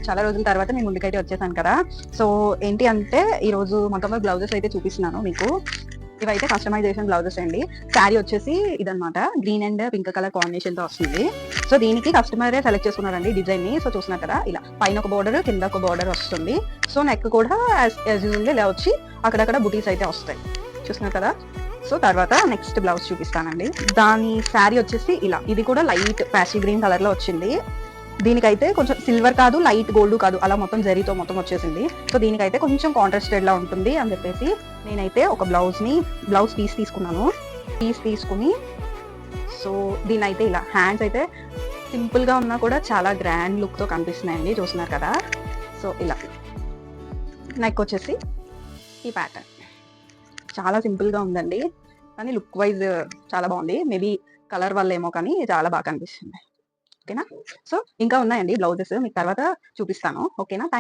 చాలా రోజుల తర్వాత నేను ముందుకైతే వచ్చేసాను కదా. సో ఏంటి అంటే ఈరోజు మొత్తం బ్లౌజెస్ అయితే చూపిస్తున్నాను మీకు. ఇవైతే కస్టమైజేషన్ బ్లౌజెస్ అండి. శారీ వచ్చేసి ఇదనమాట, green and pink colour combination తో వస్తుంది. సో దీనికి కస్టమరే సెలెక్ట్ చేసుకున్నారండి డిజైన్ ని. సో చూస్తున్నారు కదా, ఇలా పైన ఒక బోర్డర్ కింద ఒక బోర్డర్ వస్తుంది. సో నెక్ కూడా యాజ్ యూజువల్ ఇలా వచ్చి అక్కడక్కడ బుటీస్ అయితే వస్తాయి, చూస్తున్నారు కదా. సో తర్వాత నెక్స్ట్ బ్లౌజ్ చూపిస్తానండి. దాని శారీ వచ్చేసి ఇలా, ఇది కూడా లైట్ ప్యాషీ గ్రీన్ కలర్ లో వచ్చింది. దీనికైతే కొంచెం సిల్వర్ కాదు, లైట్ గోల్డ్ కాదు, అలా మొత్తం జరీతో మొత్తం వచ్చేసింది. సో దీనికైతే కొంచెం కాంట్రాస్టెడ్ లా ఉంటుంది అని చెప్పేసి నేనైతే ఒక బ్లౌజ్ పీస్ తీసుకుని సో దీని అయితే ఇలా హ్యాండ్స్ అయితే సింపుల్ గా ఉన్నా కూడా చాలా గ్రాండ్ లుక్ తో కనిపిస్తున్నాయండి, చూస్తున్నారు కదా. సో ఇలా నెక్ వచ్చేసి ఈ ప్యాటర్న్ చాలా సింపుల్ గా ఉందండి, కానీ లుక్ వైజ్ చాలా బాగుంది. మేబీ కలర్ వల్ల ఏమో కానీ చాలా బాగా కనిపిస్తుంది. ఓకేనా. సో ఇంకా ఉన్నాయండి బ్లౌజెస్, మీకు తర్వాత చూపిస్తాను. ఓకేనా. థ్యాంక్